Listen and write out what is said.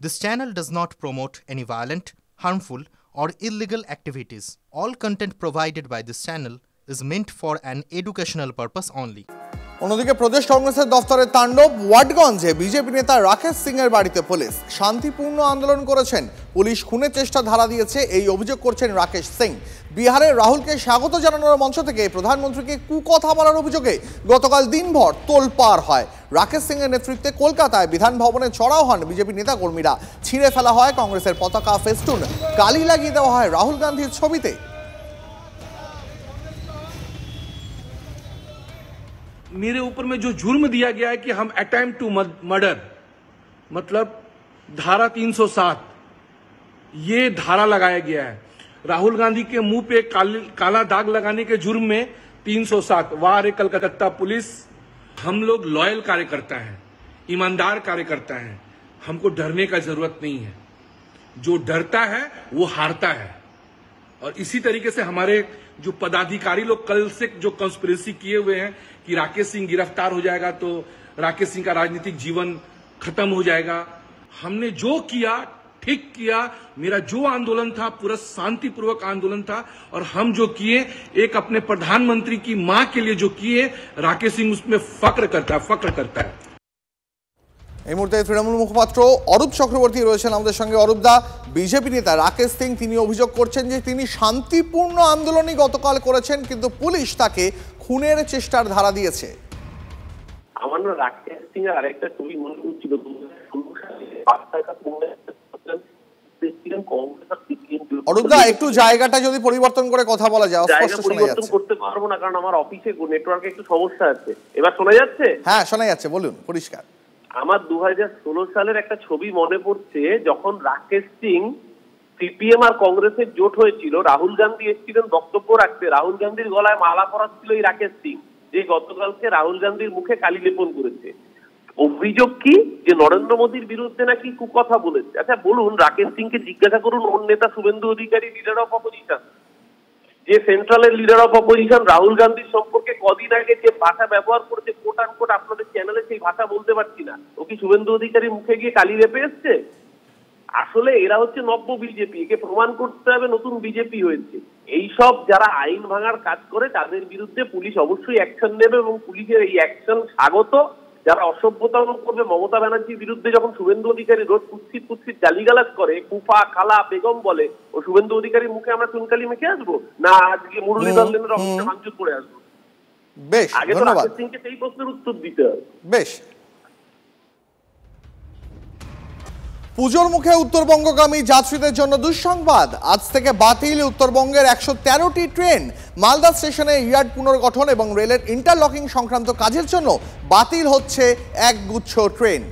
This channel does not promote any violent, harmful, or illegal activities. All content provided by this channel is meant for an educational purpose only. অন্যদিকে প্রদেশ কংগ্রেসের দফতরে তাণ্ডব, ওয়াটগঞ্জে BJP নেতা রাকেশ সিং এর বাড়িতে police শান্তিপূর্ণ আন্দোলন করেছেন, পুলিশ খুনের চেষ্টা ধারা দিয়েছে এই অভিযোগ করছেন রাকেশ সিং। বিহারে রাহুলকে স্বাগত জানানোর মঞ্চ থেকে প্রধানমন্ত্রীকে কুকথা বলার অভিযোগে গতকাল দিনভর তোলপাড় হয়। রাকেশ সিং এর নেতৃত্বে কলকাতায় বিধান ভবনে চড়াও হন বিজেপি নেতাকর্মীরা, ছিঁড়ে ফেলা হয় কংগ্রেসের পতাকা, ফেস্টুন, কালি লাগিয়ে দেওয়া হয় রাহুল গান্ধীর ছবিতে। मेरे ऊपर में जो जुर्म दिया गया है कि हम अटेम्प्ट टू मर्डर, मतलब धारा 307, ये धारा लगाया गया है। राहुल गांधी के मुंह पे काला दाग लगाने के जुर्म में 307 वार कलकत्ता पुलिस। हम लोग लॉयल कार्यकर्ता हैं, ईमानदार कार्यकर्ता हैं, हमको डरने का जरूरत नहीं है। जो डरता है वो हारता है। और इसी तरीके से हमारे जो पदाधिकारी लोग कल से जो कंस्पिरेसी किए हुए हैं कि राकेश सिंह गिरफ्तार हो जाएगा तो राकेश सिंह का राजनीतिक जीवन खत्म हो जाएगा, हमने जो किया ठीक किया। मेरा जो आंदोलन था पूरा शांतिपूर्वक आंदोलन था, और हम जो किए एक अपने प्रधानमंत्री की मां के लिए जो किए, राकेश सिंह उसमें फक्र करता है। এই মুহূর্তে তৃণমূল মুখপাত্র অরূপ চক্রবর্তী রয়েছেন আমাদের সঙ্গে। অরূপ দা, বিজেপি নেতা রাকেশ সিং তিনি অভিযোগ করছেন যে তিনি শান্তিপূর্ণ আন্দোলনই গতকাল করেছেন, কিন্তু পুলিশ তাকে খুনের চেষ্টার ধারা দিয়েছে। আমার না রাকেশ সিং এর আরেকটা ছবি মনে হচ্ছিল, অরূপ দা, একটু জায়গাটা যদি পরিবর্তন করে কথা বলা যায়, অস্পষ্ট শোনা পরিবর্তন যাচ্ছে। করতে পারবো না কারণ আমার অফিসে নেটওয়ার্কে একটু সমস্যা আছে। এবার শোনা যাচ্ছে? হ্যাঁ, শোনা যাচ্ছে, বলুন পরিষ্কার। আমার 2016 সালের একটা ছবি মনে পড়ছে, যখন রাকেশ সিং, সিপিএম আর কংগ্রেসের জোট হয়েছিল, রাহুল গান্ধী এসেছিলেন বক্তব্য রাখতে, রাহুল গান্ধীর গলায় মালা পরাচ্ছিল এই রাকেশ সিং, যে গতকালকে রাহুল গান্ধীর মুখে কালি লেপন করেছে। অভিযোগ কি যে নরেন্দ্র মোদীর বিরুদ্ধে নাকি কুকথা বলেছে। আচ্ছা বলুন, রাকেশ সিংকে জিজ্ঞাসা করুন, ওর নেতা Suvendu Adhikari, leader of opposition, যে সেন্ট্রালের লিডার অফ অপোজিশন, রাহুল গান্ধীর সম্পর্কে কদিন আগে যে ভাষা ব্যবহার করেছে, কোট আনকোট, আপনাদের চ্যানেলে সেই ভাষা বলতে পারছি না, ও কি শুভেন্দু অধিকারীর মুখে গিয়ে কালি লেপে এসছে? আসলে এরা হচ্ছে নব্য বিজেপি, একে প্রমাণ করতে হবে নতুন বিজেপি হয়েছে। এইসব যারা আইন ভাঙার কাজ করে তাদের বিরুদ্ধে পুলিশ অবশ্যই অ্যাকশন নেবে, এবং পুলিশের এই অ্যাকশন স্বাগত। যারা অসভ্যতা করবে মমতা ব্যানার্জির বিরুদ্ধে, যখন শুভেন্দু অধিকারী রোজ কুৎসিত গালিগালাজ করে, কুফা খালা বেগম বলে, ও শুভেন্দু অধিকারীর মুখে আমরা চুনকালি মেখে আসবো না আজকে মুরলীধরনের অফিসে ভাঙচুর করে আসবো? বেশ, আগে তো রাকেশ সিংকে সেই প্রশ্নের উত্তর দিতে হবে। বেশ। পুজোর মুখে উত্তরবঙ্গগামী যাত্রীদের জন্য দুঃসংবাদ, আজ থেকে বাতিল উত্তরবঙ্গের 113টি ট্রেন। মালদা স্টেশনে ইয়ার্ড পুনর্গঠন এবং রেলের ইন্টারলকিং সংক্রান্ত কাজের জন্য বাতিল হচ্ছে একগুচ্ছ ট্রেন।